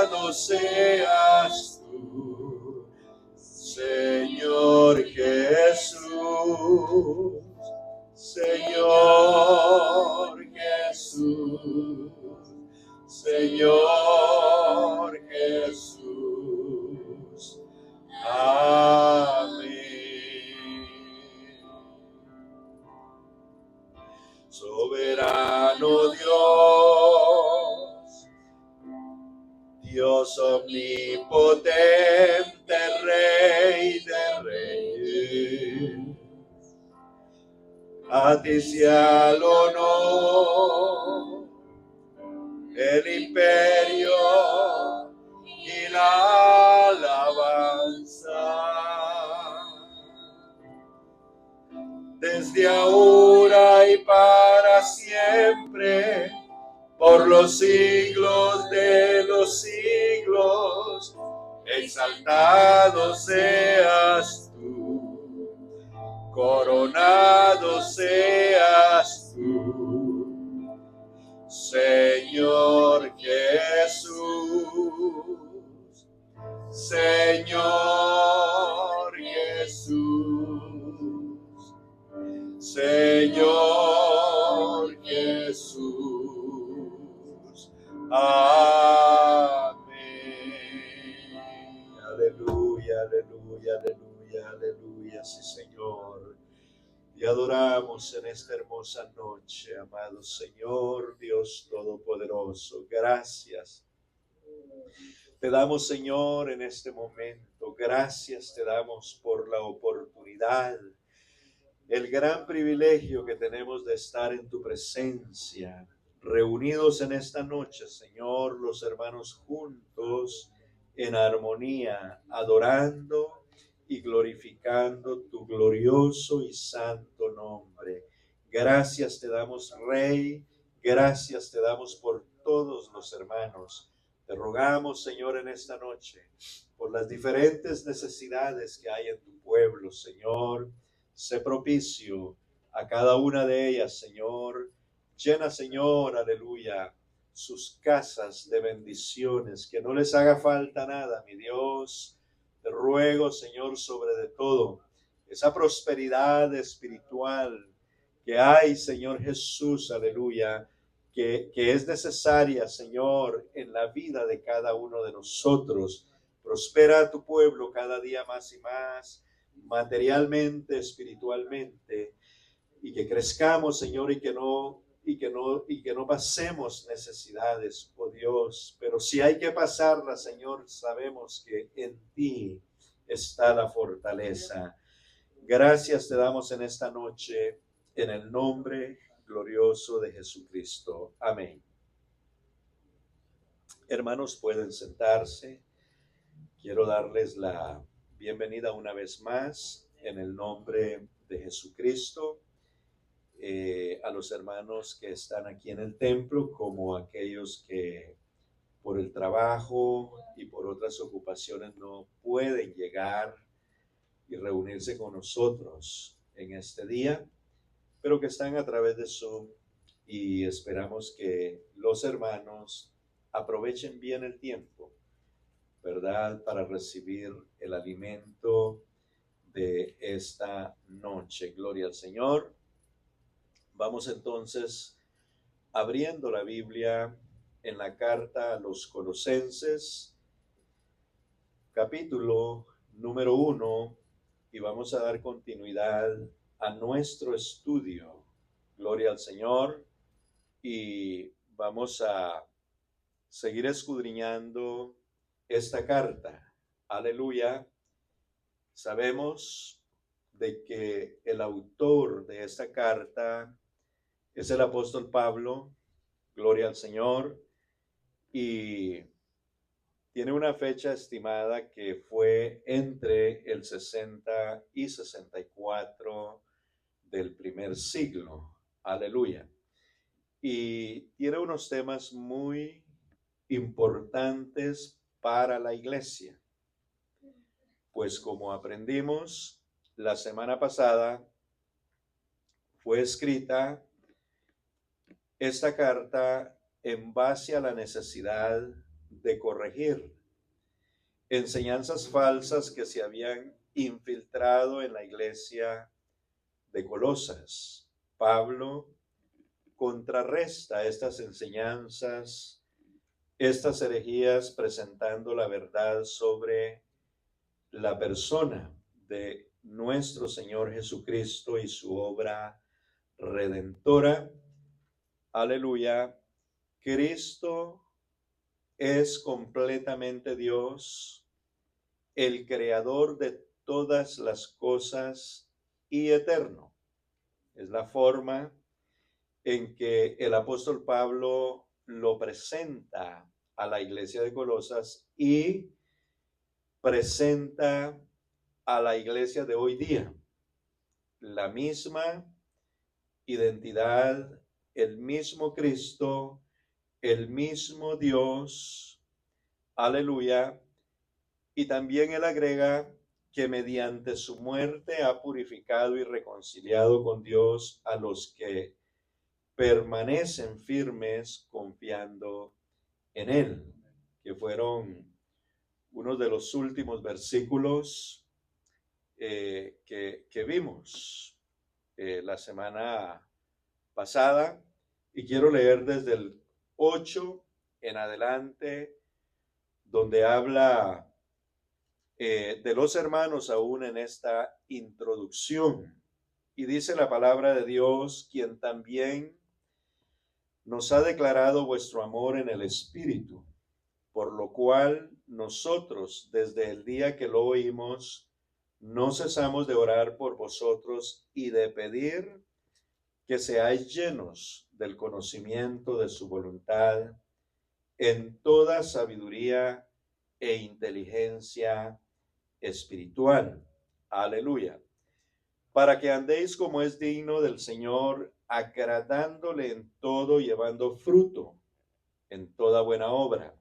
Exaltado seas tú, Señor Jesús, Señor Jesús, Señor Jesús. Amén. Soberano Dios, Dios omnipotente, Rey de reyes, a ti sea el honor, el imperio y la alabanza, desde ahora y para siempre, por los siglos de los siglos. Exaltado seas tú, coronado seas tú, Señor Jesús, Señor Jesús, Señor Jesús. Amén. Aleluya, aleluya, aleluya, aleluya. Sí, Señor. Y adoramos en esta hermosa noche, amado Señor, Dios Todopoderoso. Gracias. Te damos, Señor, en este momento. Gracias te damos por la oportunidad, el gran privilegio que tenemos de estar en tu presencia, reunidos en esta noche, Señor, los hermanos juntos, en armonía, adorando y glorificando tu glorioso y santo nombre. Gracias te damos, Rey, gracias te damos por todos los hermanos. Te rogamos, Señor, en esta noche, por las diferentes necesidades que hay en tu pueblo, Señor. Sé propicio a cada una de ellas, Señor. Llena, Señor, aleluya, sus casas de bendiciones, que no les haga falta nada, mi Dios. Te ruego, Señor, sobre de todo, esa prosperidad espiritual que hay, Señor Jesús, aleluya, que es necesaria, Señor, en la vida de cada uno de nosotros. Prospera a tu pueblo cada día más y más, materialmente, espiritualmente, y que crezcamos, Señor, y que no pasemos necesidades, oh Dios. Pero si hay que pasarla, Señor, sabemos que en ti está la fortaleza. Gracias te damos en esta noche, en el nombre glorioso de Jesucristo. Amén. Hermanos, pueden sentarse. Quiero darles la bienvenida una vez más en el nombre de Jesucristo, a los hermanos que están aquí en el templo, como aquellos que por el trabajo y por otras ocupaciones no pueden llegar y reunirse con nosotros en este día, pero que están a través de Zoom, y esperamos que los hermanos aprovechen bien el tiempo, ¿verdad?, para recibir el alimento de esta noche. Gloria al Señor. Vamos entonces abriendo la Biblia en la carta a los Colosenses, capítulo número 1, y vamos a dar continuidad a nuestro estudio. Gloria al Señor. Y vamos a seguir escudriñando esta carta. Aleluya. Sabemos de que el autor de esta carta es el apóstol Pablo. Gloria al Señor. Y tiene una fecha estimada que fue entre el 60 y 64 del primer siglo. Aleluya. Y tiene unos temas muy importantes para la iglesia. Pues como aprendimos la semana pasada, fue escrita esta carta en base a la necesidad de corregir enseñanzas falsas que se habían infiltrado en la iglesia de Colosas. Pablo contrarresta estas enseñanzas, estas herejías, presentando la verdad sobre la persona de nuestro Señor Jesucristo y su obra redentora. Aleluya. Cristo es completamente Dios, el creador de todas las cosas y eterno. Es la forma en que el apóstol Pablo lo presenta a la iglesia de Colosas y presenta a la iglesia de hoy día. La misma identidad, el mismo Cristo, el mismo Dios. Aleluya. Y también él agrega que mediante su muerte ha purificado y reconciliado con Dios a los que permanecen firmes confiando en él, que fueron uno de los últimos versículos que vimos la semana pasada, y quiero leer desde el 8 en adelante, donde habla de los hermanos aún en esta introducción. Y dice la palabra de Dios, quien también nos ha declarado vuestro amor en el Espíritu, por lo cual nosotros, desde el día que lo oímos, no cesamos de orar por vosotros y de pedir que seáis llenos del conocimiento de su voluntad en toda sabiduría e inteligencia espiritual. Aleluya. Para que andéis como es digno del Señor, agradándole en todo, llevando fruto en toda buena obra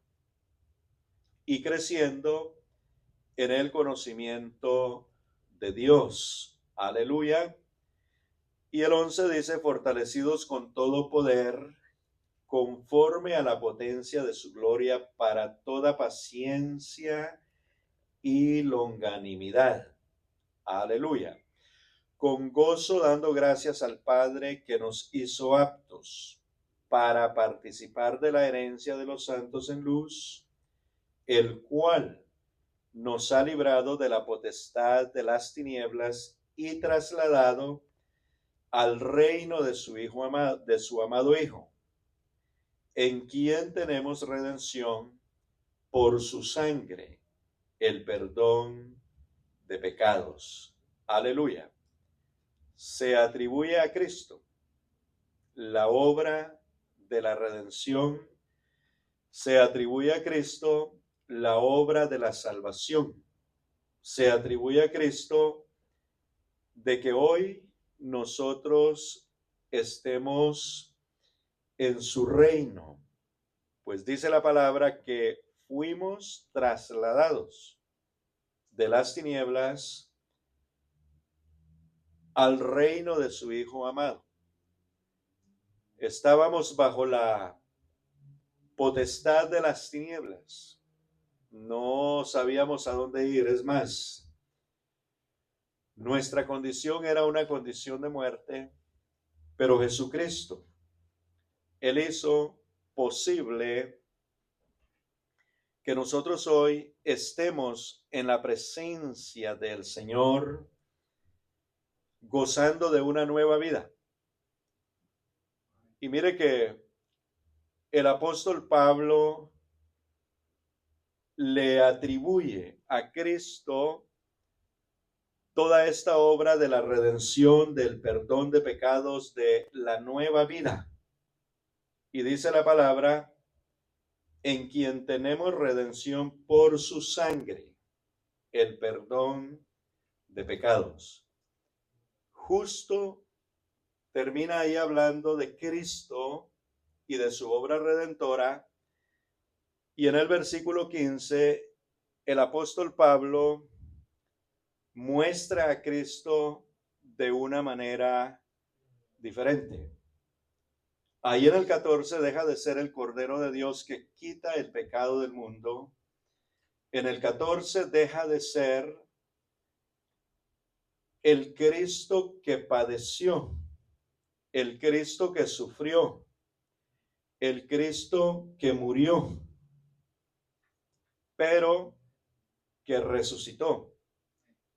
y creciendo en el conocimiento de Dios. Aleluya. Y el 11 dice, fortalecidos con todo poder, conforme a la potencia de su gloria, para toda paciencia y longanimidad. Aleluya. Con gozo dando gracias al Padre que nos hizo aptos para participar de la herencia de los santos en luz, el cual nos ha librado de la potestad de las tinieblas y trasladado al reino de su Hijo amado, de su amado Hijo, en quien tenemos redención por su sangre, el perdón de pecados. Aleluya. Se atribuye a Cristo la obra de la redención, se atribuye a Cristo la obra de la salvación, se atribuye a Cristo de que hoy nosotros estemos en su reino, pues dice la palabra que fuimos trasladados de las tinieblas al reino de su Hijo amado. Estábamos bajo la potestad de las tinieblas. No sabíamos a dónde ir. Es más, nuestra condición era una condición de muerte, pero Jesucristo, Él hizo posible que nosotros hoy estemos en la presencia del Señor, gozando de una nueva vida. Y mire que el apóstol Pablo le atribuye a Cristo toda esta obra de la redención, del perdón de pecados, de la nueva vida. Y dice la palabra, en quien tenemos redención por su sangre, el perdón de pecados. Justo termina ahí hablando de Cristo y de su obra redentora. Y en el versículo 15, el apóstol Pablo muestra a Cristo de una manera diferente. Ahí en el 14 deja de ser el Cordero de Dios que quita el pecado del mundo. En el 14 deja de ser el Cristo que padeció, el Cristo que sufrió, el Cristo que murió, pero que resucitó.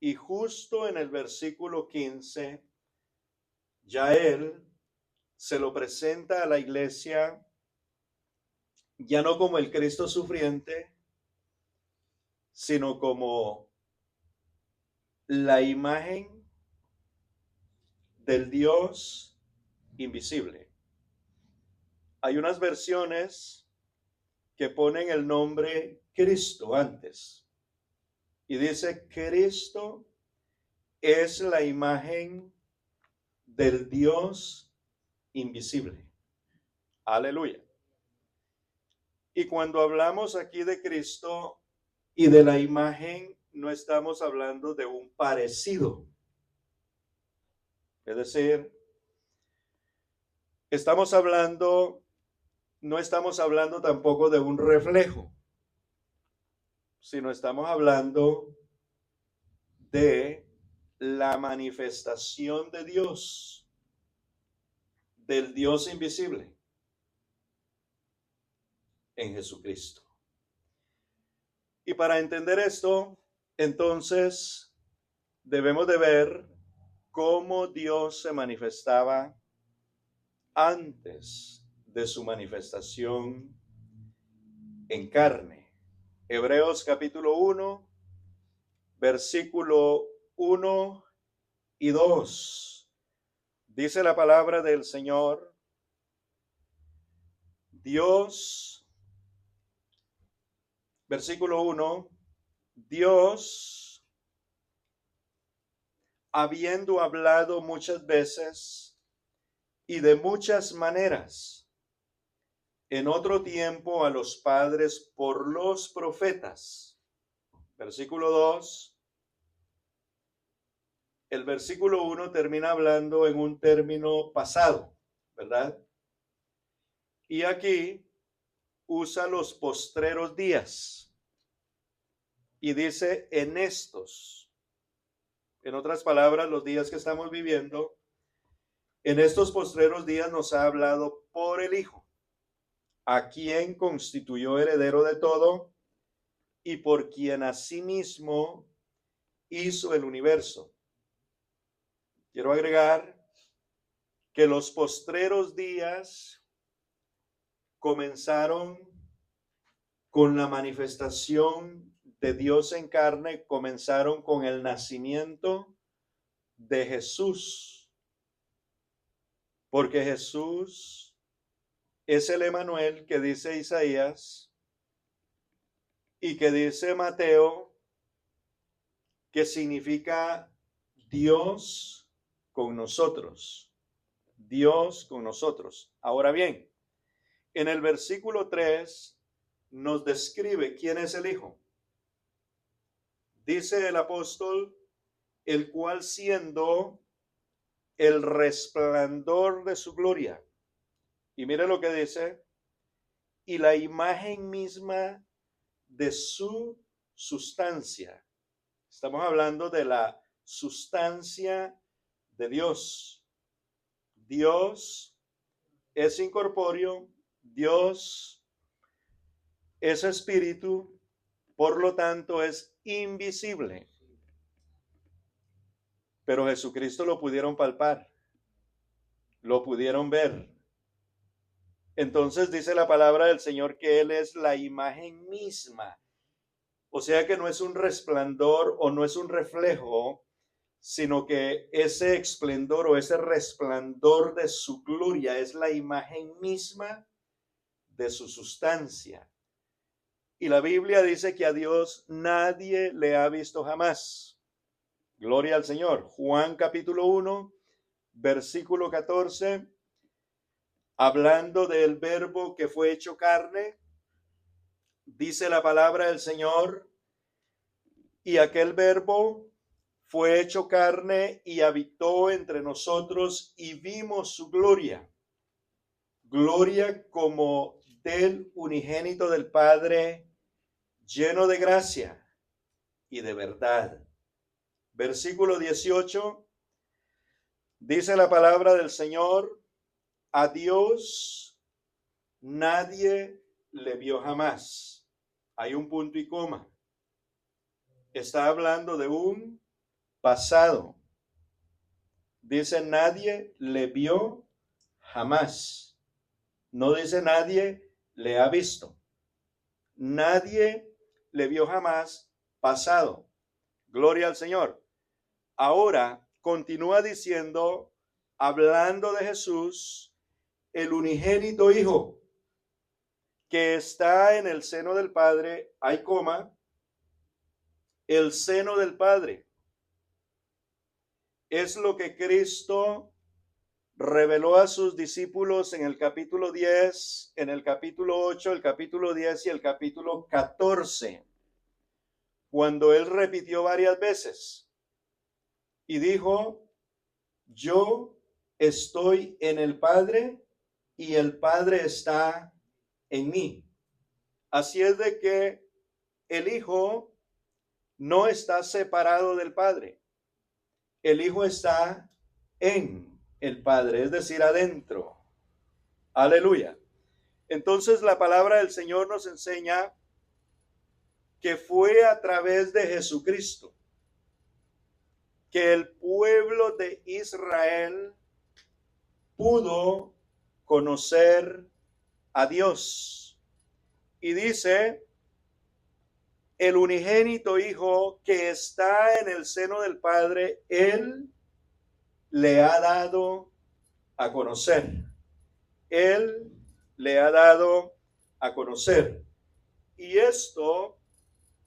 Y justo en el versículo 15, ya él se lo presenta a la iglesia ya no como el Cristo sufriente, sino como la imagen del Dios invisible. Hay unas versiones que ponen el nombre Cristo antes y dice: Cristo es la imagen del Dios invisible. Aleluya. Y cuando hablamos aquí de Cristo y de la imagen, no estamos hablando de un parecido. Es decir, no estamos hablando tampoco de un reflejo, sino estamos hablando de la manifestación de Dios, del Dios invisible en Jesucristo. Y para entender esto, entonces debemos de ver cómo Dios se manifestaba antes de su manifestación en carne. Hebreos capítulo 1, versículo 1 y 2. Dice la palabra del Señor: Dios, versículo 1, Dios, habiendo hablado muchas veces y de muchas maneras en otro tiempo a los padres por los profetas. Versículo 2. El versículo 1 termina hablando en un término pasado, ¿verdad? Y aquí usa los postreros días y dice en estos. En otras palabras, los días que estamos viviendo, en estos postreros días nos ha hablado por el Hijo, a quien constituyó heredero de todo y por quien asimismo hizo el universo. Quiero agregar que los postreros días comenzaron con la manifestación de Dios en carne, comenzaron con el nacimiento de Jesús, porque Jesús es el Emanuel que dice Isaías y que dice Mateo, que significa Dios con nosotros. Dios con nosotros. Ahora bien, en el versículo 3 nos describe quién es el Hijo. Dice el apóstol: el cual siendo el resplandor de su gloria. Y mire lo que dice: y la imagen misma de su sustancia. Estamos hablando de la sustancia de Dios. Dios es incorpóreo, Dios es espíritu, por lo tanto es invisible. Pero Jesucristo lo pudieron palpar, lo pudieron ver. Entonces dice la palabra del Señor que Él es la imagen misma. O sea que no es un resplandor o no es un reflejo, sino que ese esplendor o ese resplandor de su gloria es la imagen misma de su sustancia. Y la Biblia dice que a Dios nadie le ha visto jamás. Gloria al Señor. Juan capítulo 1, versículo 14, hablando del verbo que fue hecho carne, dice la palabra del Señor: y aquel verbo fue hecho carne y habitó entre nosotros y vimos su gloria. gloria como del unigénito del Padre, lleno de gracia y de verdad. Versículo 18, dice la palabra del Señor: a Dios nadie le vio jamás. Hay un punto y coma. Está hablando de un pasado. Dice nadie le vio jamás. No dice nadie le ha visto. Nadie le vio jamás pasado. Gloria al Señor. Ahora continúa diciendo, hablando de Jesús, el unigénito Hijo, que está en el seno del Padre, hay coma, el seno del Padre. Es lo que Cristo reveló a sus discípulos en el capítulo 10, en el capítulo 8, el capítulo 10 y el capítulo 14, cuando él repitió varias veces y dijo: yo estoy en el Padre y el Padre está en mí. Así es de que el Hijo no está separado del Padre. El Hijo está en el Padre, es decir, adentro. Aleluya. Entonces la palabra del Señor nos enseña que fue a través de Jesucristo que el pueblo de Israel pudo conocer a Dios. Y dice, el unigénito Hijo que está en el seno del Padre, Él le ha dado a conocer. Él le ha dado a conocer. Y esto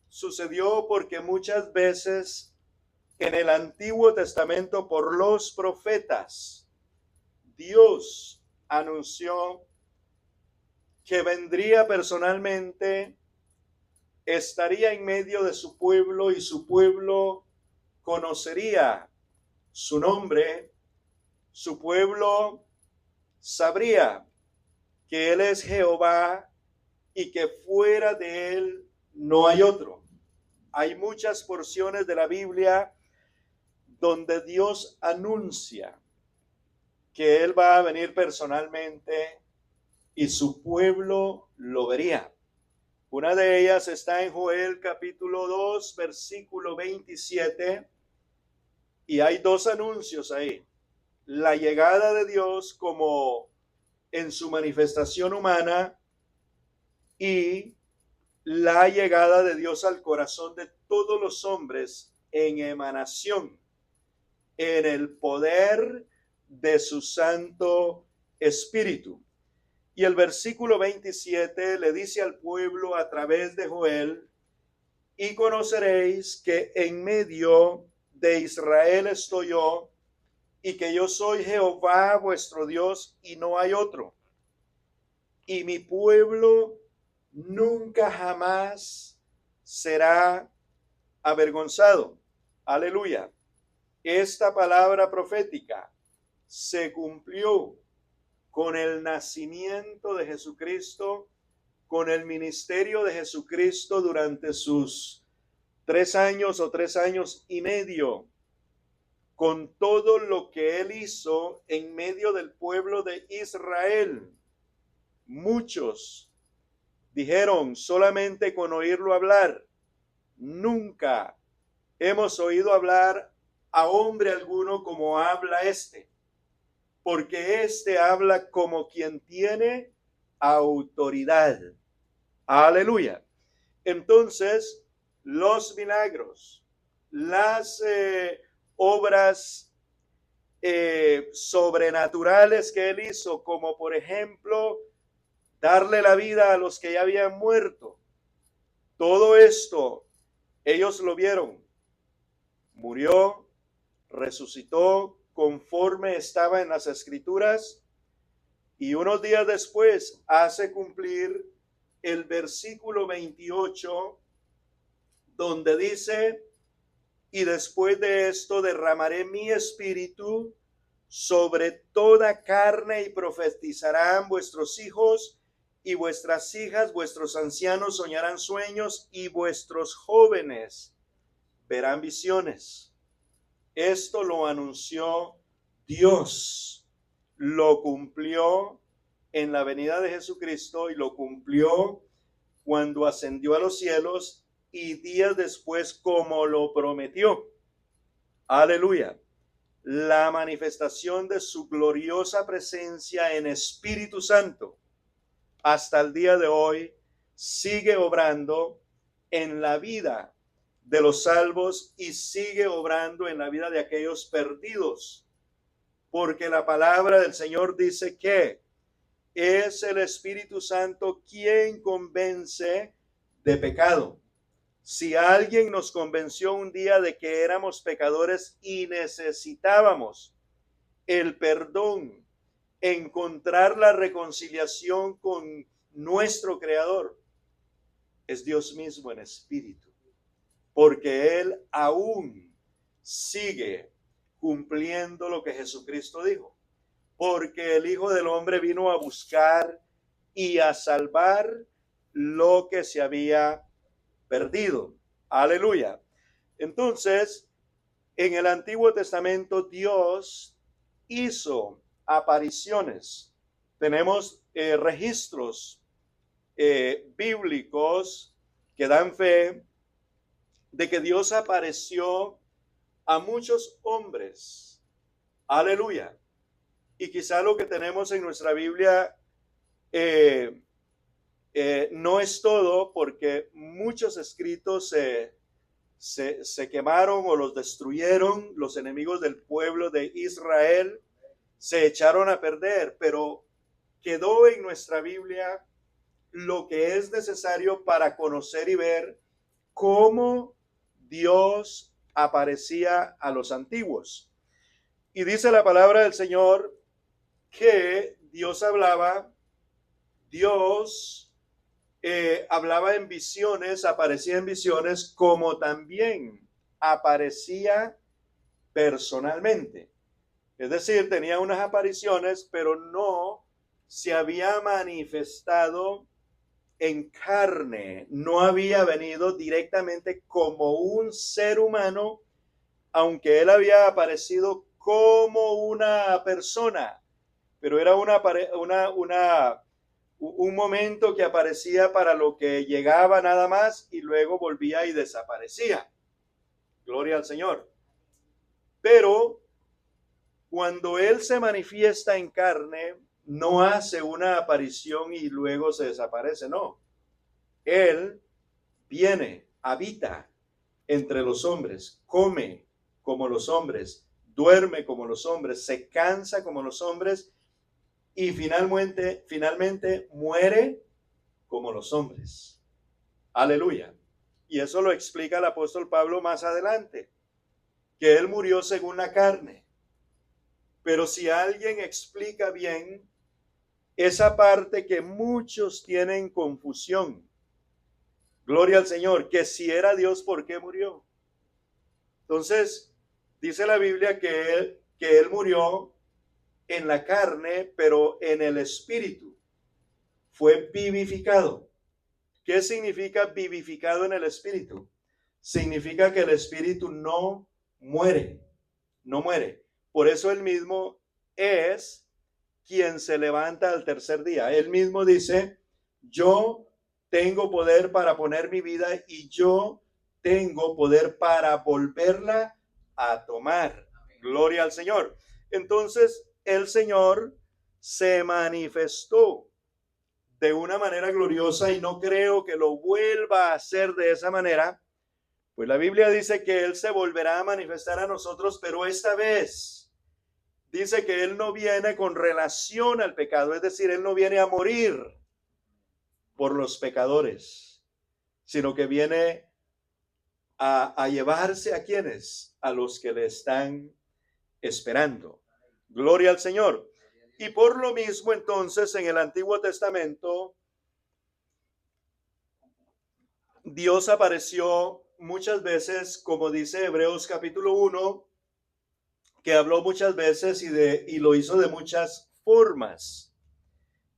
sucedió porque muchas veces en el Antiguo Testamento por los profetas, Dios anunció que vendría personalmente, estaría en medio de su pueblo y su pueblo conocería su nombre, su pueblo sabría que Él es Jehová y que fuera de Él no hay otro. Hay muchas porciones de la Biblia donde Dios anuncia que Él va a venir personalmente y su pueblo lo vería. Una de ellas está en Joel capítulo 2, versículo 27, y hay dos anuncios ahí. La llegada de Dios como en su manifestación humana y la llegada de Dios al corazón de todos los hombres en emanación, en el poder de su Santo Espíritu. Y el versículo 27 le dice al pueblo a través de Joel: y conoceréis que en medio de Israel estoy yo, y que yo soy Jehová vuestro Dios y no hay otro. Y mi pueblo nunca jamás será avergonzado. Aleluya. Esta palabra profética se cumplió con el nacimiento de Jesucristo, con el ministerio de Jesucristo durante sus 3 años o 3 años y medio, con todo lo que él hizo en medio del pueblo de Israel. Muchos dijeron solamente con oírlo hablar, nunca hemos oído hablar a hombre alguno como habla este, porque este habla como quien tiene autoridad. Aleluya. Entonces, los milagros, las obras sobrenaturales que él hizo, como por ejemplo, darle la vida a los que ya habían muerto, todo esto, ellos lo vieron. Murió, resucitó conforme estaba en las Escrituras, y unos días después hace cumplir el versículo 28, donde dice: y después de esto derramaré mi espíritu sobre toda carne y profetizarán vuestros hijos y vuestras hijas, vuestros ancianos soñarán sueños y vuestros jóvenes verán visiones. Esto lo anunció Dios, lo cumplió en la venida de Jesucristo y lo cumplió cuando ascendió a los cielos y días después como lo prometió. Aleluya. La manifestación de su gloriosa presencia en Espíritu Santo hasta el día de hoy sigue obrando en la vida de los salvos y sigue obrando en la vida de aquellos perdidos, porque la palabra del Señor dice que es el Espíritu Santo quien convence de pecado. Si alguien nos convenció un día de que éramos pecadores y necesitábamos el perdón, encontrar la reconciliación con nuestro Creador, es Dios mismo en espíritu, porque Él aún sigue cumpliendo lo que Jesucristo dijo, porque el Hijo del Hombre vino a buscar y a salvar lo que se había perdido. Aleluya. Entonces, en el Antiguo Testamento Dios hizo apariciones. Tenemos registros bíblicos que dan fe de que Dios apareció a muchos hombres. Aleluya. Y quizá lo que tenemos en nuestra Biblia no es todo, porque muchos escritos se quemaron o los destruyeron. Los enemigos del pueblo de Israel se echaron a perder, pero quedó en nuestra Biblia lo que es necesario para conocer y ver cómo Dios aparecía a los antiguos. Y dice la palabra del Señor que Dios hablaba en visiones, aparecía en visiones, como también aparecía personalmente. Es decir, tenía unas apariciones, pero no se había manifestado en carne, no había venido directamente como un ser humano, aunque él había aparecido como una persona, pero era un momento que aparecía para lo que llegaba nada más y luego volvía y desaparecía. Gloria al Señor. Pero cuando Él se manifiesta en carne, no hace una aparición y luego se desaparece, no. Él viene, habita entre los hombres, come como los hombres, duerme como los hombres, se cansa como los hombres y finalmente muere como los hombres. Aleluya. Y eso lo explica el apóstol Pablo más adelante, que él murió según la carne. Pero si alguien explica bien esa parte que muchos tienen confusión, gloria al Señor, que si era Dios, ¿por qué murió? Entonces, dice la Biblia que él murió en la carne, pero en el espíritu. Fue vivificado. ¿Qué significa vivificado en el espíritu? Significa que el espíritu no muere, no muere. Por eso él mismo es quien se levanta al tercer día. Él mismo dice, yo tengo poder para poner mi vida y yo tengo poder para volverla a tomar. Gloria al Señor. Entonces el Señor se manifestó de una manera gloriosa y no creo que lo vuelva a hacer de esa manera, pues la Biblia dice que Él se volverá a manifestar a nosotros, pero esta vez dice que Él no viene con relación al pecado, es decir, Él no viene a morir por los pecadores, sino que viene a llevarse a quienes, a los que le están esperando. Gloria al Señor. Y por lo mismo, entonces, en el Antiguo Testamento, Dios apareció muchas veces, como dice Hebreos capítulo 1, que habló muchas veces y lo hizo de muchas formas.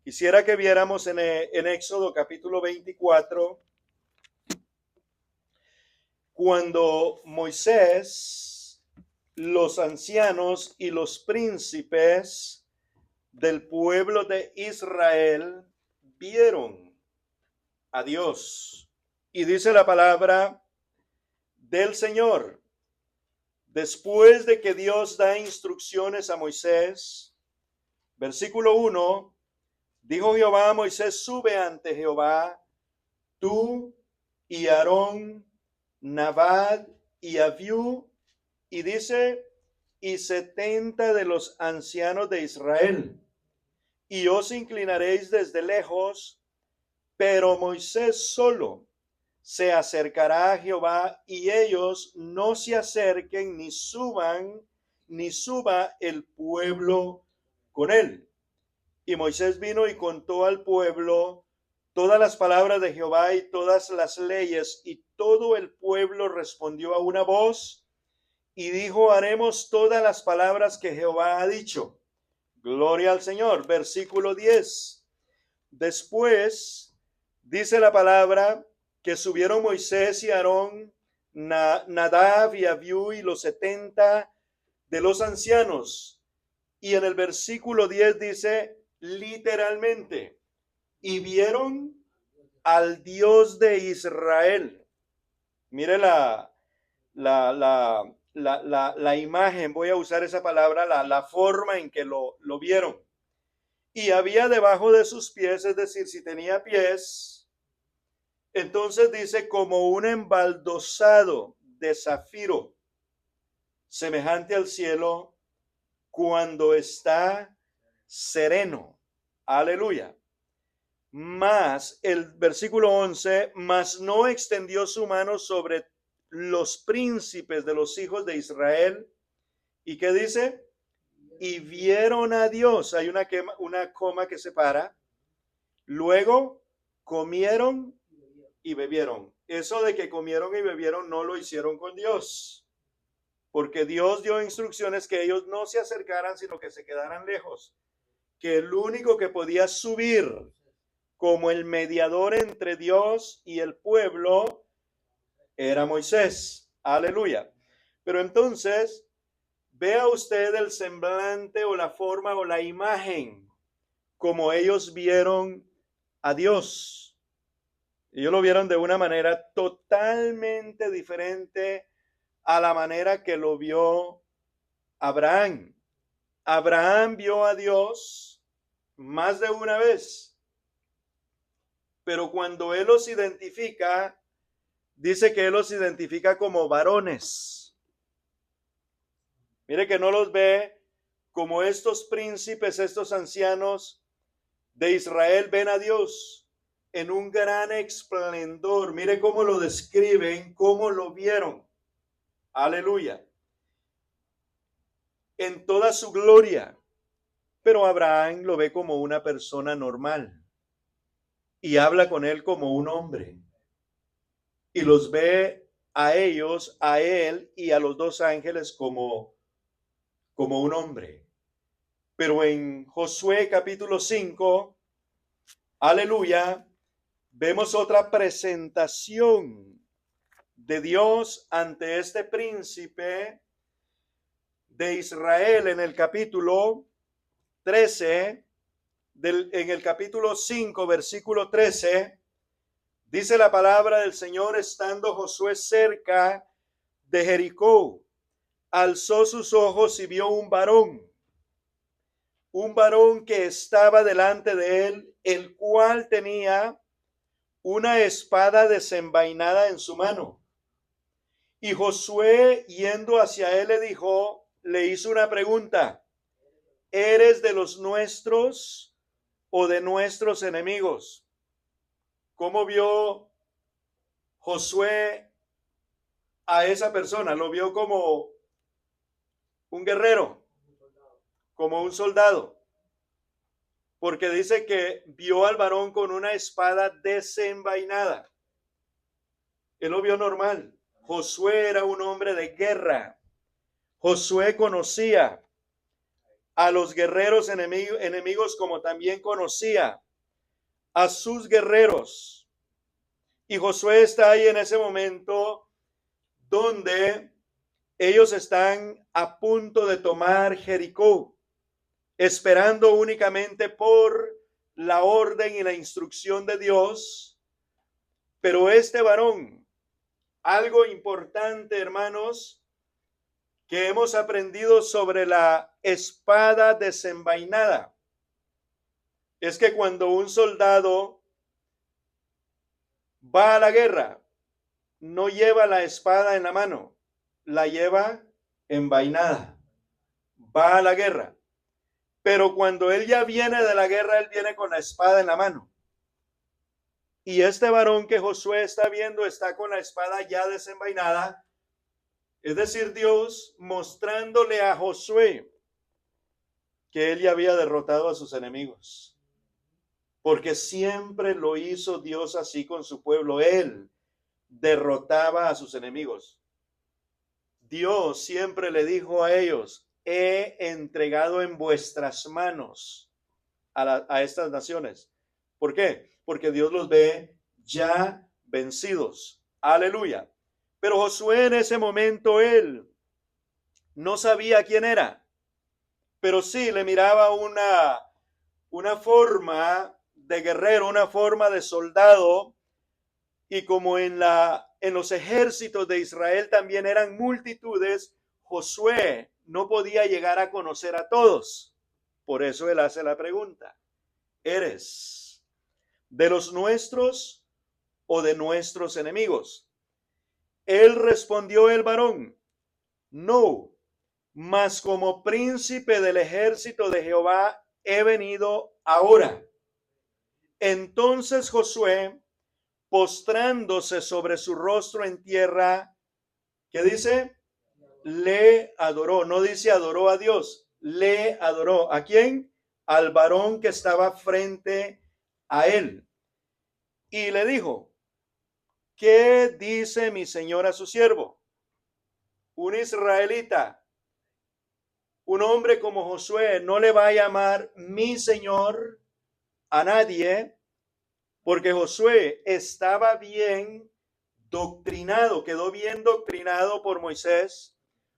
Quisiera que viéramos en Éxodo capítulo 24, cuando Moisés, los ancianos y los príncipes del pueblo de Israel vieron a Dios. Y dice la palabra del Señor: después de que Dios da instrucciones a Moisés, versículo 1, dijo Jehová a Moisés: sube ante Jehová, tú y Aarón, Nadab y Abiú, y dice, y 70 de los ancianos de Israel, y os inclinaréis desde lejos, pero Moisés solo se acercará a Jehová, y ellos no se acerquen ni suba el pueblo con él. Y Moisés vino y contó al pueblo todas las palabras de Jehová y todas las leyes, y todo el pueblo respondió a una voz y dijo: haremos todas las palabras que Jehová ha dicho. Gloria al Señor. Versículo 10. Después dice la palabra que subieron Moisés y Aarón, Nadab y Abiú y los 70 de los ancianos. Y en el versículo 10 dice literalmente: y vieron al Dios de Israel. Mire la imagen, voy a usar esa palabra, la forma en que lo vieron. Y había debajo de sus pies, es decir, si tenía pies, entonces dice, como un embaldosado de zafiro, semejante al cielo cuando está sereno. Aleluya. Más el versículo 11, mas no extendió su mano sobre los príncipes de los hijos de Israel. ¿Y qué dice? Y vieron a Dios. Hay una coma que separa. Luego comieron y bebieron. Eso de que comieron y bebieron no lo hicieron con Dios, porque Dios dio instrucciones que ellos no se acercaran, sino que se quedaran lejos. Que el único que podía subir como el mediador entre Dios y el pueblo era Moisés. Aleluya. Pero entonces, vea usted el semblante o la forma o la imagen como ellos vieron a Dios. Ellos lo vieron de una manera totalmente diferente a la manera que lo vio Abraham. Abraham vio a Dios más de una vez, pero cuando él los identifica, dice que él los identifica como varones. Mire que no los ve como estos príncipes, estos ancianos de Israel ven a Dios en un gran esplendor. Mire cómo lo describen, cómo lo vieron. Aleluya. En toda su gloria. Pero Abraham lo ve como una persona normal y habla con él como un hombre. Y los ve a ellos, a él y a los dos ángeles como un hombre. Pero en Josué capítulo 5, aleluya, vemos otra presentación de Dios ante este príncipe de Israel en el capítulo 13, en el capítulo 5, versículo 13, dice la palabra del Señor: estando Josué cerca de Jericó, alzó sus ojos y vio un varón que estaba delante de él, el cual tenía una espada desenvainada en su mano. Y Josué, yendo hacia él, le hizo una pregunta: ¿eres de los nuestros o de nuestros enemigos? ¿Cómo vio Josué a esa persona? Lo vio como un guerrero, como un soldado, porque dice que vio al varón con una espada desenvainada. Él lo vio normal. Josué era un hombre de guerra. Josué conocía a los guerreros enemigos como también conocía a sus guerreros. Y Josué está ahí en ese momento donde ellos están a punto de tomar Jericó, esperando únicamente por la orden y la instrucción de Dios. Pero este varón, algo importante, hermanos, que hemos aprendido sobre la espada desenvainada, es que cuando un soldado va a la guerra, no lleva la espada en la mano, la lleva envainada. Va a la guerra. Pero cuando él ya viene de la guerra, él viene con la espada en la mano. Y este varón que Josué está viendo está con la espada ya desenvainada. Es decir, Dios mostrándole a Josué que él ya había derrotado a sus enemigos. Porque siempre lo hizo Dios así con su pueblo. Él derrotaba a sus enemigos. Dios siempre le dijo a ellos: he entregado en vuestras manos a estas naciones. ¿Por qué? Porque Dios los ve ya vencidos. Aleluya. Pero Josué en ese momento, él no sabía quién era, pero sí le miraba una forma de guerrero, una forma de soldado. Y como en los ejércitos de Israel también eran multitudes, Josué no podía llegar a conocer a todos. Por eso él hace la pregunta: ¿eres de los nuestros o de nuestros enemigos? Él respondió, el varón: no, mas como príncipe del ejército de Jehová he venido ahora. Entonces Josué, postrándose sobre su rostro en tierra, ¿qué dice? Le adoró. No dice adoró a Dios, le adoró. ¿A quién? Al varón que estaba frente a él. Y le dijo: ¿qué dice mi señor a su siervo? Un israelita, un hombre como Josué, no le va a llamar mi señor a nadie, porque Josué estaba bien doctrinado, quedó bien doctrinado por Moisés.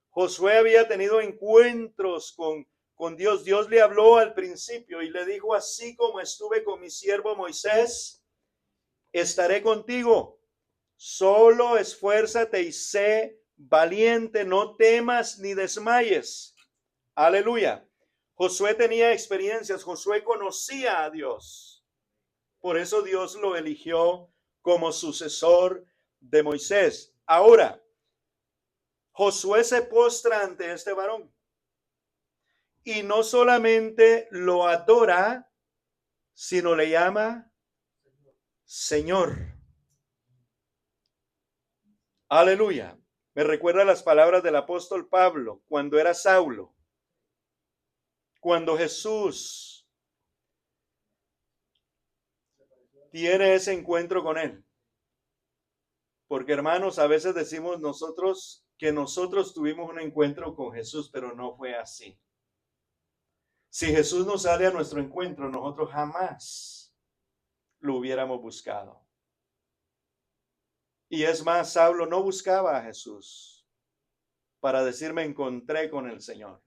Josué había tenido encuentros con Dios. Dios le habló al principio y le dijo: así como estuve con mi siervo Moisés, estaré contigo. Solo esfuérzate y sé valiente, no temas ni desmayes. Aleluya. Josué tenía experiencias, Josué conocía a Dios. Por eso Dios lo eligió como sucesor de Moisés. Ahora, Josué se postra ante este varón y no solamente lo adora, sino le llama Señor. Aleluya. Me recuerda las palabras del apóstol Pablo cuando era Saulo. Cuando Jesús tiene ese encuentro con él. Porque, hermanos, a veces decimos nosotros que nosotros tuvimos un encuentro con Jesús, pero no fue así. Si Jesús no sale a nuestro encuentro, nosotros jamás lo hubiéramos buscado. Y es más, Saulo no buscaba a Jesús para decir me encontré con el Señor.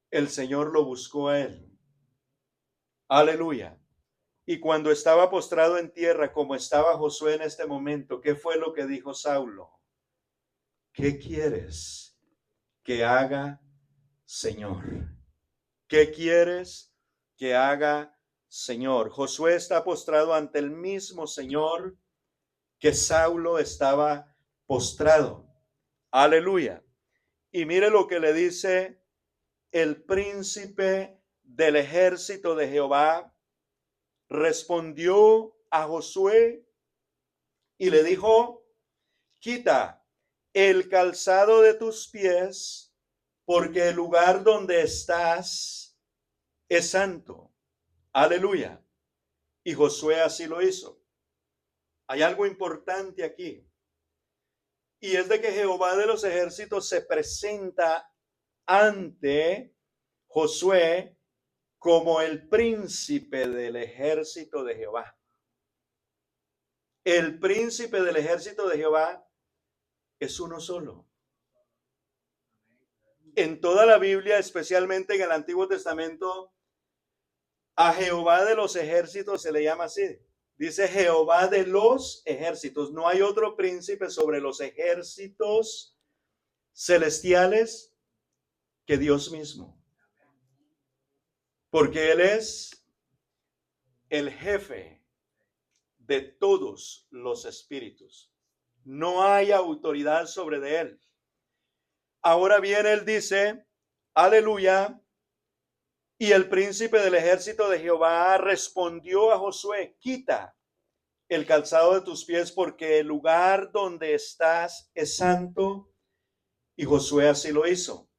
El Señor lo buscó a él. Aleluya. Y cuando estaba postrado en tierra, como estaba Josué en este momento, ¿qué fue lo que dijo Saulo? ¿Qué quieres que haga, Señor? ¿Qué quieres que haga, Señor? Josué está postrado ante el mismo Señor que Saulo estaba postrado. Aleluya. Y mire lo que le dice el príncipe del ejército de Jehová. Respondió a Josué y le dijo: quita el calzado de tus pies, porque el lugar donde estás es santo. Aleluya. Y Josué así lo hizo. Hay algo importante aquí. Y es de que Jehová de los ejércitos se presenta ante Josué como el príncipe del ejército de Jehová. El príncipe del ejército de Jehová es uno solo. En toda la Biblia, especialmente en el Antiguo Testamento, a Jehová de los ejércitos se le llama así. Dice Jehová de los ejércitos. No hay otro príncipe sobre los ejércitos celestiales que Dios mismo. Porque Él es el jefe de todos los espíritus. No hay autoridad sobre de Él. Ahora bien, Él dice, aleluya, y el príncipe del ejército de Jehová respondió a Josué, quita el calzado de tus pies porque el lugar donde estás es santo. Y Josué así lo hizo.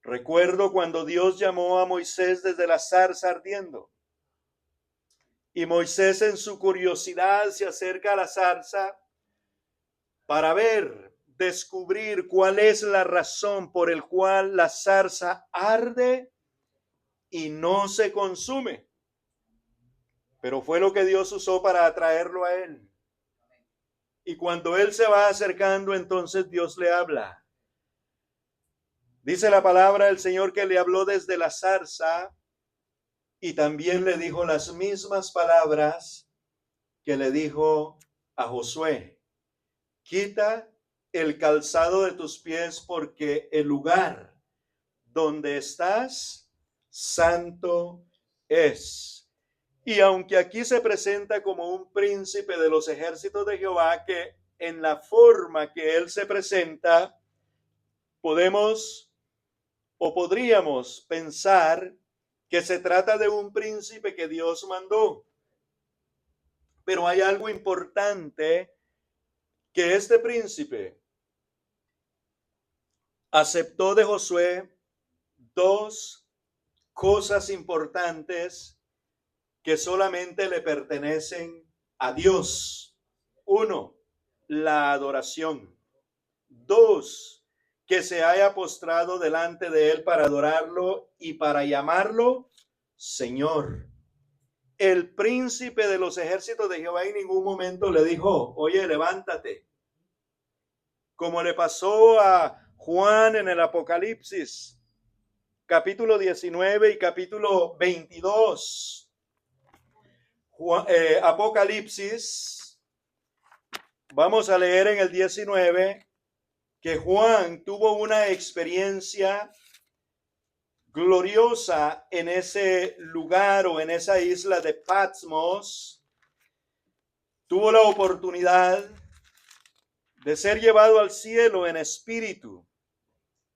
Recuerdo cuando Dios llamó a Moisés desde la zarza ardiendo. Y Moisés en su curiosidad se acerca a la zarza para descubrir cuál es la razón por el cual la zarza arde y no se consume. Pero fue lo que Dios usó para atraerlo a él. Y cuando él se va acercando, entonces Dios le habla. Dice la palabra del Señor que le habló desde la zarza y también le dijo las mismas palabras que le dijo a Josué. Quita el calzado de tus pies porque el lugar donde estás santo es. Y aunque aquí se presenta como un príncipe de los ejércitos de Jehová, que en la forma que él se presenta, podríamos pensar que se trata de un príncipe que Dios mandó. Pero hay algo importante, que este príncipe aceptó de Josué dos cosas importantes que solamente le pertenecen a Dios. Uno, la adoración. Dos, que se haya postrado delante de él para adorarlo y para llamarlo Señor. El príncipe de los ejércitos de Jehová en ningún momento le dijo, oye, levántate. Como le pasó a Juan en el Apocalipsis, capítulo 19 y capítulo 22. Apocalipsis, vamos a leer en el 19 que Juan tuvo una experiencia gloriosa en ese lugar o en esa isla de Patmos. Tuvo la oportunidad de ser llevado al cielo en espíritu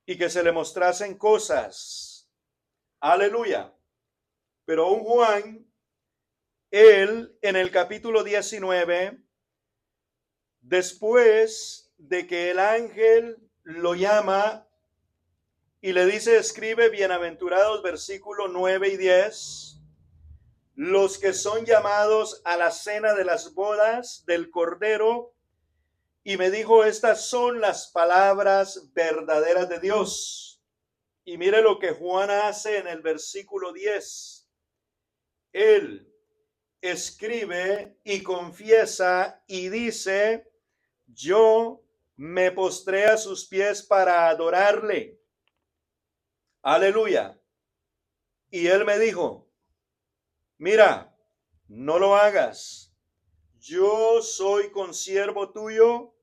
y que se le mostrasen cosas. Aleluya. Pero un Juan, él en el capítulo 19, después de que el ángel lo llama y le dice, escribe, bienaventurados, versículo 9 y 10, los que son llamados a la cena de las bodas del Cordero, y me dijo, estas son las palabras verdaderas de Dios. Y mire lo que Juan hace en el versículo 10. Él escribe y confiesa y dice, yo me postré a sus pies para adorarle. Aleluya. Y él me dijo, mira, no lo hagas. Yo soy consiervo tuyo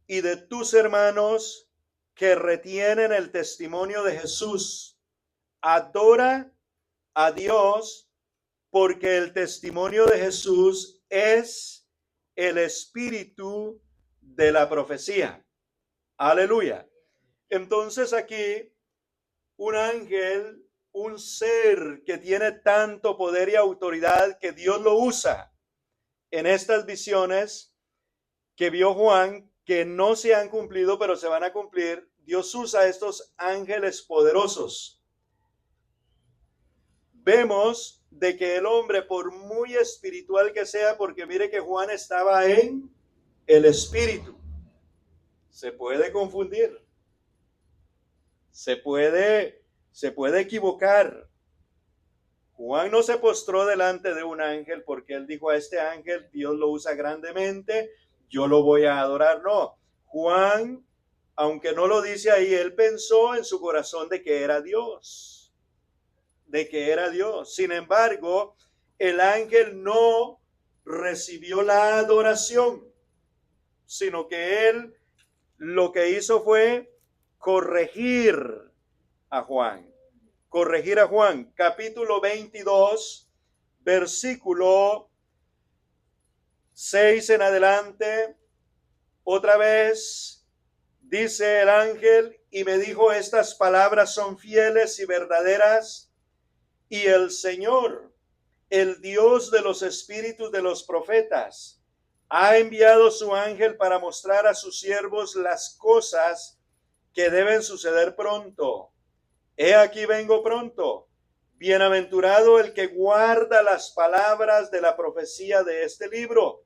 y de tus hermanos que retienen el testimonio de Jesús. Adora a Dios, porque el testimonio de Jesús es el espíritu de la profecía. Aleluya. Entonces aquí un ángel, un ser que tiene tanto poder y autoridad que Dios lo usa en estas visiones que vio Juan, que no se han cumplido, pero se van a cumplir. Dios usa a estos ángeles poderosos. Vemos de que el hombre, por muy espiritual que sea, porque mire que Juan estaba en el espíritu, Se puede confundir, se puede equivocar. Juan no se postró delante de un ángel porque él dijo: a este ángel Dios lo usa grandemente, yo lo voy a adorar. No, Juan, aunque no lo dice ahí, él pensó en su corazón de que era Dios, de que era Dios. Sin embargo, el ángel no recibió la adoración, sino que él lo que hizo fue corregir a Juan. Corregir a Juan, capítulo 22, versículo 6 en adelante. Otra vez dice el ángel: y me dijo: estas palabras son fieles y verdaderas, y el Señor, el Dios de los espíritus de los profetas, ha enviado su ángel para mostrar a sus siervos las cosas que deben suceder pronto. He aquí vengo pronto. Bienaventurado el que guarda las palabras de la profecía de este libro.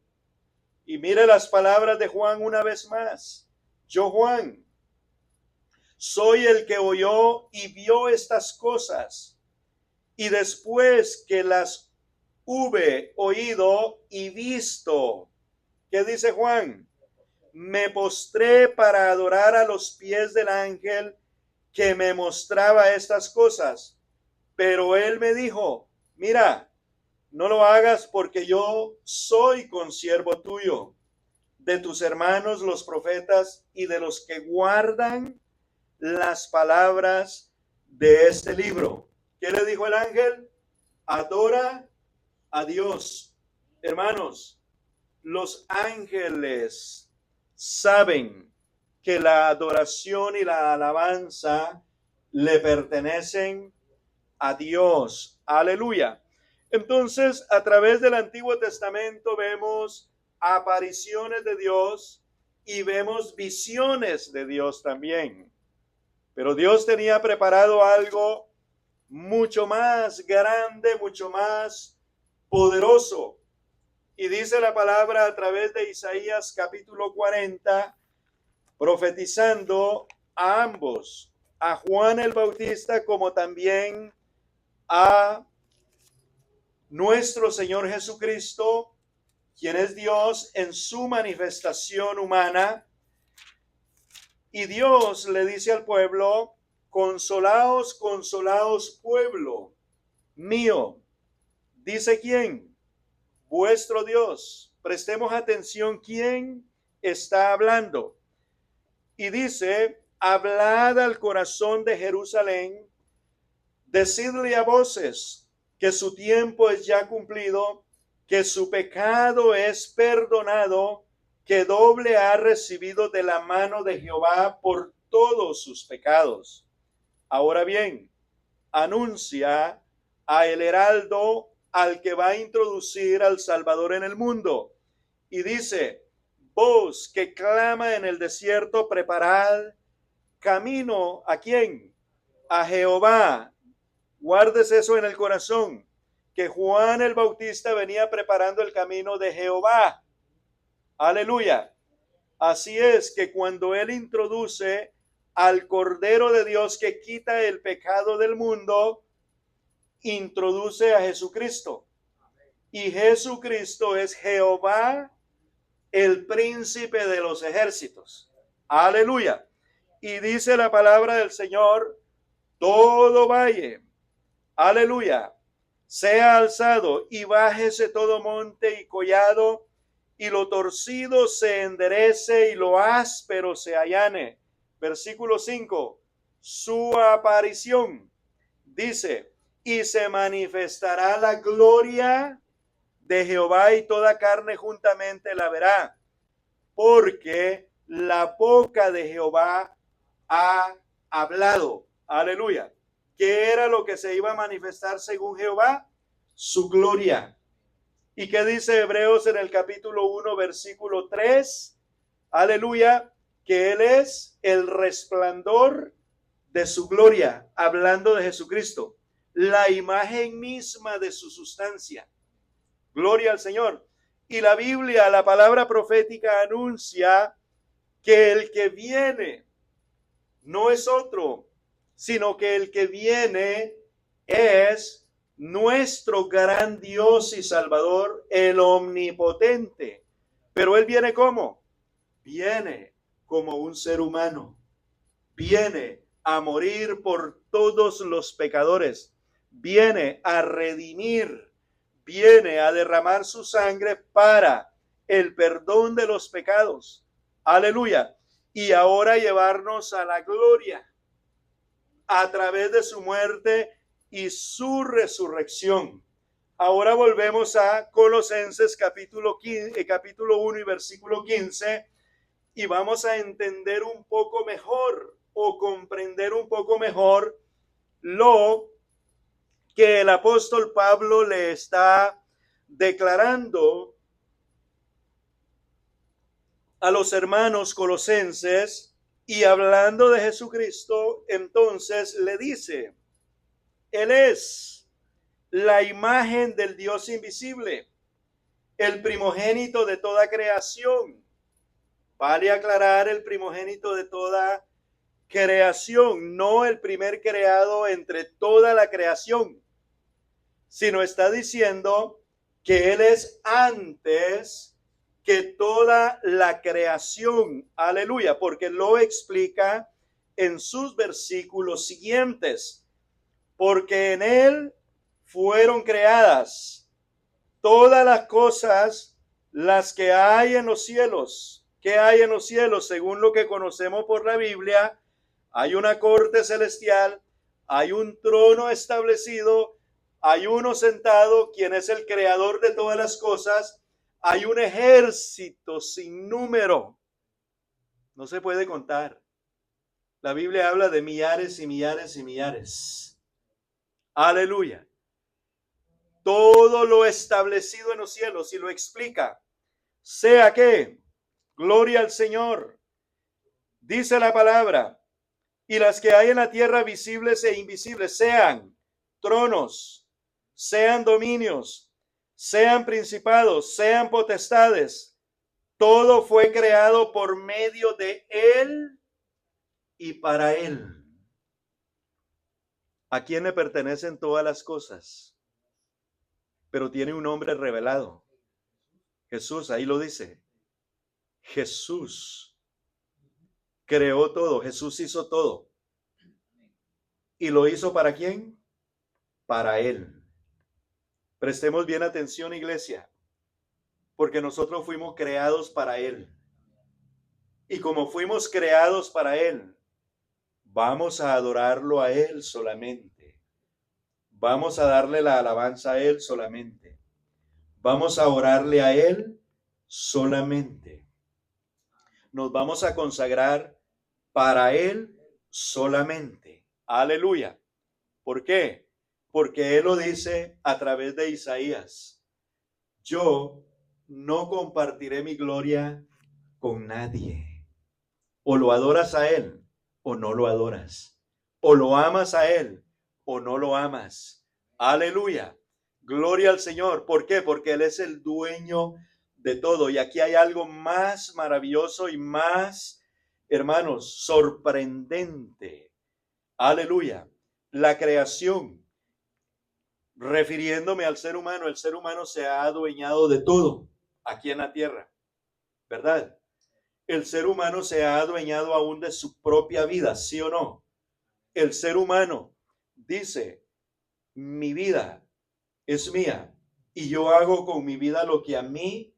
Y mire las palabras de Juan una vez más. Yo, Juan, soy el que oyó y vio estas cosas. Y después que las hube oído y visto, ¿qué dice Juan? Me postré para adorar a los pies del ángel que me mostraba estas cosas. Pero él me dijo: mira, no lo hagas, porque yo soy consiervo tuyo, de tus hermanos los profetas y de los que guardan las palabras de este libro. ¿Qué le dijo el ángel? Adora a Dios. Hermanos, los ángeles saben que la adoración y la alabanza le pertenecen a Dios. Aleluya. Entonces, a través del Antiguo Testamento vemos apariciones de Dios y vemos visiones de Dios también. Pero Dios tenía preparado algo mucho más grande, mucho más poderoso. Y dice la palabra a través de Isaías capítulo 40, profetizando a ambos, a Juan el Bautista como también a nuestro Señor Jesucristo, quien es Dios en su manifestación humana. Y Dios le dice al pueblo: consolaos, consolaos, pueblo mío. ¿Dice quién? Vuestro Dios. Prestemos atención quién está hablando. Y dice: hablad al corazón de Jerusalén, decidle a voces que su tiempo es ya cumplido, que su pecado es perdonado, que doble ha recibido de la mano de Jehová por todos sus pecados. Ahora bien, anuncia a el heraldo, al que va a introducir al Salvador en el mundo. Y dice: voz que clama en el desierto, preparad camino. ¿A quién? A Jehová. Guardes eso en el corazón, que Juan el Bautista venía preparando el camino de Jehová. Aleluya. Así es que cuando él introduce al Cordero de Dios que quita el pecado del mundo, introduce a Jesucristo. Y Jesucristo es Jehová, el príncipe de los ejércitos. Aleluya. Y dice la palabra del Señor: todo valle, aleluya, sea alzado y bájese todo monte y collado, y lo torcido se enderece y lo áspero se allane. Versículo 5, su aparición, dice: y se manifestará la gloria de Jehová, y toda carne juntamente la verá, porque la boca de Jehová ha hablado. Aleluya. ¿Qué era lo que se iba a manifestar según Jehová? Su gloria. ¿Y qué dice Hebreos en el capítulo 1, versículo 3? Aleluya, que Él es el resplandor de su gloria, hablando de Jesucristo, la imagen misma de su sustancia. Gloria al Señor. Y la Biblia, la palabra profética, anuncia que el que viene no es otro, sino que el que viene es nuestro gran Dios y Salvador, el omnipotente. Pero Él viene ¿cómo? Viene como un ser humano. Viene a morir por todos los pecadores. Viene a redimir. Viene a derramar su sangre para el perdón de los pecados. Aleluya. Y ahora llevarnos a la gloria a través de su muerte y su resurrección. Ahora volvemos a Colosenses capítulo 1 y versículo 15 y vamos a entender un poco mejor o comprender un poco mejor lo que el apóstol Pablo le está declarando a los hermanos colosenses, y hablando de Jesucristo, entonces le dice, Él es la imagen del Dios invisible, el primogénito de toda creación. Vale aclarar, el primogénito de toda creación, no el primer creado entre toda la creación, sino está diciendo que Él es antes que toda la creación. Aleluya, porque lo explica en sus versículos siguientes. Porque en Él fueron creadas todas las cosas, las que hay en los cielos. ¿Qué hay en los cielos? Según lo que conocemos por la Biblia, hay una corte celestial, hay un trono establecido, hay uno sentado, quien es el creador de todas las cosas, hay un ejército sin número, no se puede contar. La Biblia habla de millares y millares y millares. Aleluya. Todo lo establecido en los cielos, y lo explica. Sea que, gloria al Señor, dice la palabra, y las que hay en la tierra visibles e invisibles, sean tronos, sean dominios, sean principados, sean potestades, todo fue creado por medio de Él y para Él. ¿A quién le pertenecen todas las cosas? Pero tiene un nombre revelado. Jesús, ahí lo dice. Jesús creó todo, Jesús hizo todo. ¿Y lo hizo para quién? Para Él. Prestemos bien atención, iglesia, porque nosotros fuimos creados para Él. Y como fuimos creados para Él, vamos a adorarlo a Él solamente. Vamos a darle la alabanza a Él solamente. Vamos a orarle a Él solamente. Nos vamos a consagrar para Él solamente. Aleluya. ¿Por qué? Porque Él lo dice a través de Isaías. Yo no compartiré mi gloria con nadie. O lo adoras a Él o no lo adoras. O lo amas a Él o no lo amas. Aleluya. Gloria al Señor. ¿Por qué? Porque Él es el dueño de todo. Y aquí hay algo más maravilloso y más, hermanos, sorprendente. Aleluya. La creación, refiriéndome al ser humano, el ser humano se ha adueñado de todo aquí en la tierra, ¿verdad? El ser humano se ha adueñado aún de su propia vida, ¿sí o no? El ser humano dice, mi vida es mía y yo hago con mi vida lo que a mí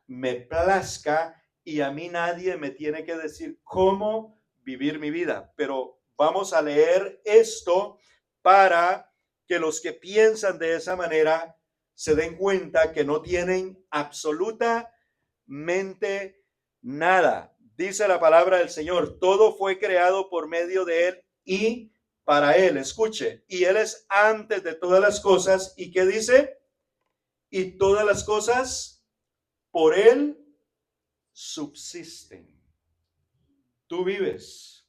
me plazca y a mí nadie me tiene que decir cómo vivir mi vida. Pero vamos a leer esto para que los que piensan de esa manera se den cuenta que no tienen absolutamente nada. Dice la palabra del Señor, todo fue creado por medio de Él y para Él. Escuche, y Él es antes de todas las cosas. ¿Y qué dice? Y todas las cosas por Él subsisten. Tú vives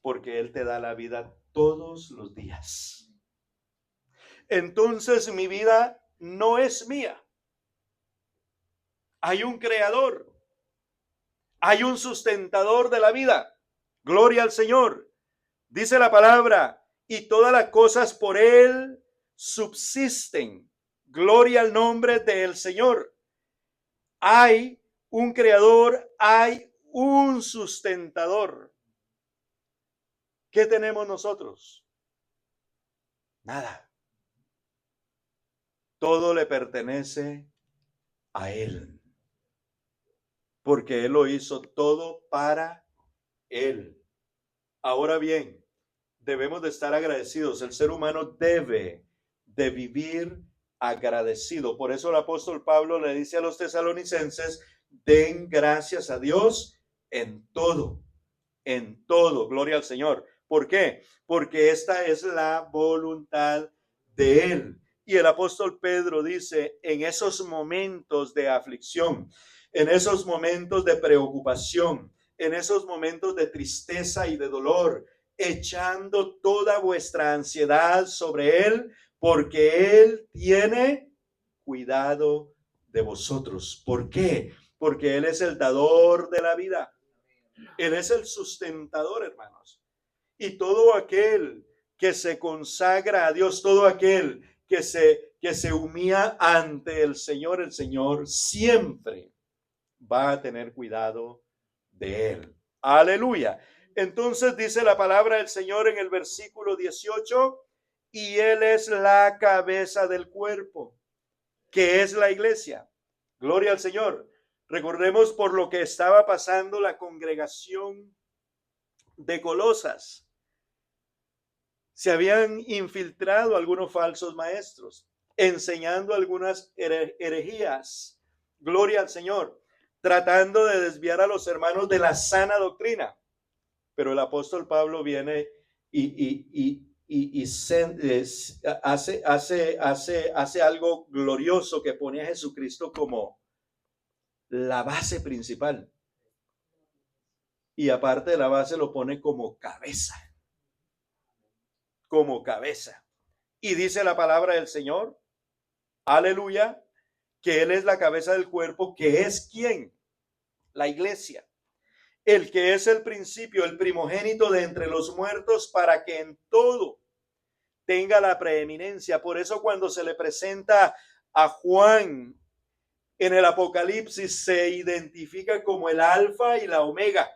porque Él te da la vida todos los días. Entonces mi vida no es mía. Hay un creador. Hay un sustentador de la vida. Gloria al Señor. Dice la palabra, y todas las cosas por Él subsisten. Gloria al nombre del Señor. Hay un creador, hay un sustentador. ¿Qué tenemos nosotros? Nada. Todo le pertenece a Él. Porque Él lo hizo todo para Él. Ahora bien, debemos de estar agradecidos. El ser humano debe de vivir agradecido. Por eso el apóstol Pablo le dice a los tesalonicenses, den gracias a Dios en todo, gloria al Señor. ¿Por qué? Porque esta es la voluntad de Él. Y el apóstol Pedro dice, en esos momentos de aflicción, en esos momentos de preocupación, en esos momentos de tristeza y de dolor, echando toda vuestra ansiedad sobre Él, porque Él tiene cuidado de vosotros. ¿Por qué? Porque Él es el dador de la vida. Él es el sustentador, hermanos. Y todo aquel que se consagra a Dios, todo aquel que se humilla ante el Señor siempre va a tener cuidado de él. Aleluya. Entonces dice la palabra del Señor en el versículo 18, y Él es la cabeza del cuerpo, que es la iglesia. Gloria al Señor. Recordemos por lo que estaba pasando la congregación de Colosas. Se habían infiltrado algunos falsos maestros, enseñando algunas herejías. Gloria al Señor. Tratando de desviar a los hermanos de la sana doctrina. Pero el apóstol Pablo viene y hace algo glorioso que pone a Jesucristo como la base principal. Y aparte de la base lo pone como cabeza. Como cabeza. Y dice la palabra del Señor, aleluya, que Él es la cabeza del cuerpo, que es ¿quién? La iglesia. El que es el principio, el primogénito de entre los muertos, para que en todo tenga la preeminencia. Por eso cuando se le presenta a Juan en el Apocalipsis, se identifica como el alfa y la omega,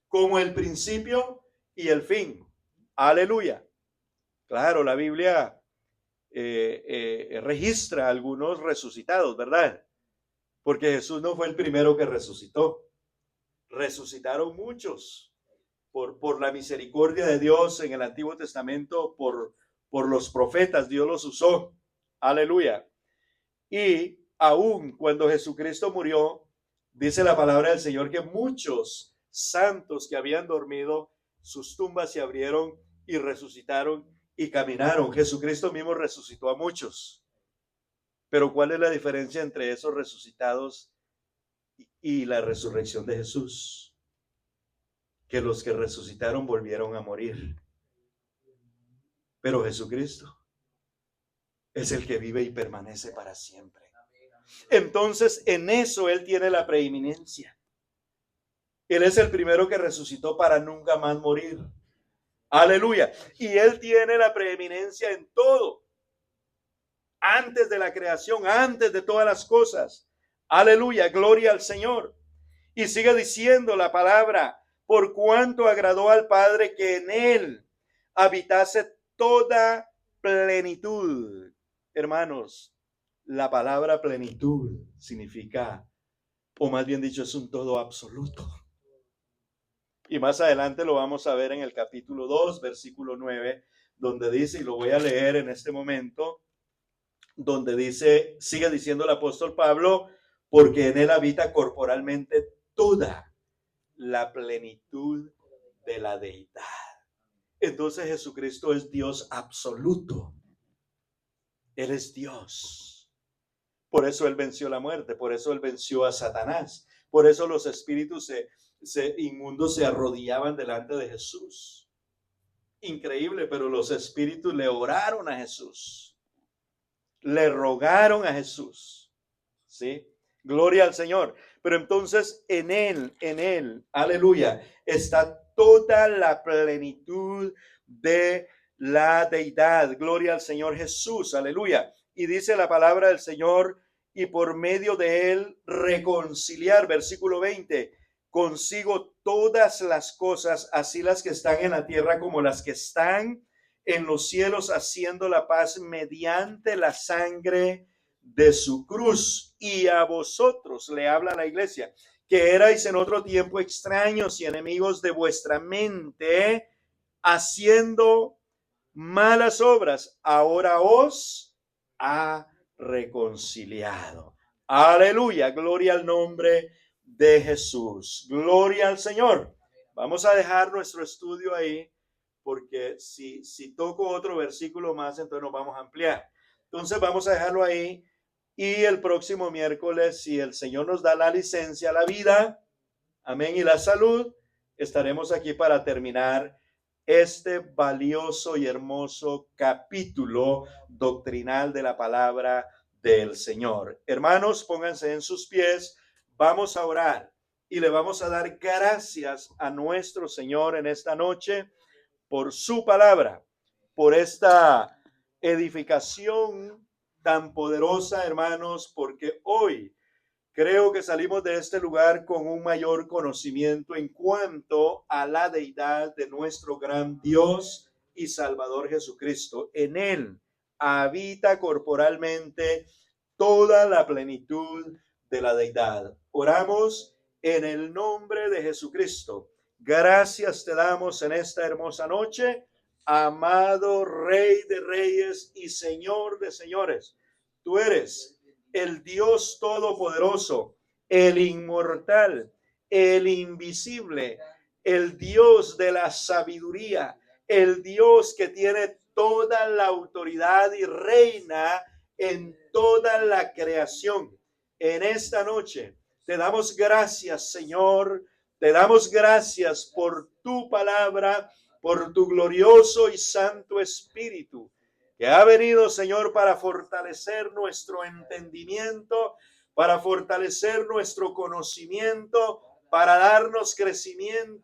como el principio y el fin. Aleluya. Claro, la Biblia registra algunos resucitados, ¿verdad? Porque Jesús no fue el primero que resucitó. Resucitaron muchos por la misericordia de Dios en el Antiguo Testamento, por los profetas, Dios los usó. Aleluya. Y aún cuando Jesucristo murió, dice la palabra del Señor que muchos santos que habían dormido, sus tumbas se abrieron y resucitaron y caminaron. Jesucristo mismo resucitó a muchos. Pero ¿cuál es la diferencia entre esos resucitados y la resurrección de Jesús? Que los que resucitaron volvieron a morir. Pero Jesucristo es el que vive y permanece para siempre. Entonces, en eso Él tiene la preeminencia. Él es el primero que resucitó para nunca más morir. Aleluya. Y Él tiene la preeminencia en todo. Antes de la creación, antes de todas las cosas. Aleluya. Gloria al Señor. Y sigue diciendo la palabra, por cuanto agradó al Padre que en Él habitase toda plenitud. Hermanos, la palabra plenitud significa, o más bien dicho, es un todo absoluto. Y más adelante lo vamos a ver en el capítulo 2, versículo 9, donde dice, y lo voy a leer en este momento, donde dice, sigue diciendo el apóstol Pablo, porque en Él habita corporalmente toda la plenitud de la deidad. Entonces Jesucristo es Dios absoluto. Él es Dios. Por eso Él venció la muerte, por eso Él venció a Satanás. Por eso los espíritus inmundos se arrodillaban delante de Jesús. Increíble, pero los espíritus le oraron a Jesús. Le rogaron a Jesús. ¿Sí? Gloria al Señor. Pero entonces en Él, aleluya, está toda la plenitud de la deidad. Gloria al Señor Jesús, aleluya. Y dice la palabra del Señor, y por medio de Él reconciliar, versículo 20, consigo todas las cosas, así las que están en la tierra como las que están en los cielos, haciendo la paz mediante la sangre de su cruz. Y a vosotros, le habla la iglesia, que erais en otro tiempo extraños y enemigos de vuestra mente, haciendo malas obras, ahora os ha reconciliado. Aleluya, gloria al nombre de Jesús. Gloria al Señor. Vamos a dejar nuestro estudio ahí, porque si toco otro versículo más, entonces nos vamos a ampliar. Entonces vamos a dejarlo ahí, y el próximo miércoles, si el Señor nos da la licencia, la vida, amén, y la salud, estaremos aquí para terminar este valioso y hermoso capítulo doctrinal de la palabra del Señor. Hermanos, pónganse en sus pies, vamos a orar y le vamos a dar gracias a nuestro Señor en esta noche por su palabra, por esta edificación tan poderosa, hermanos, porque hoy creo que salimos de este lugar con un mayor conocimiento en cuanto a la deidad de nuestro gran Dios y Salvador Jesucristo. En Él habita corporalmente toda la plenitud de la deidad. Oramos en el nombre de Jesucristo. Gracias te damos en esta hermosa noche, amado Rey de Reyes y Señor de Señores. Tú eres el Dios todopoderoso, el inmortal, el invisible, el Dios de la sabiduría, el Dios que tiene toda la autoridad y reina en toda la creación. En esta noche te damos gracias, Señor, te damos gracias por tu palabra, por tu glorioso y santo Espíritu, que ha venido, Señor, para fortalecer nuestro entendimiento, para fortalecer nuestro conocimiento, para darnos crecimiento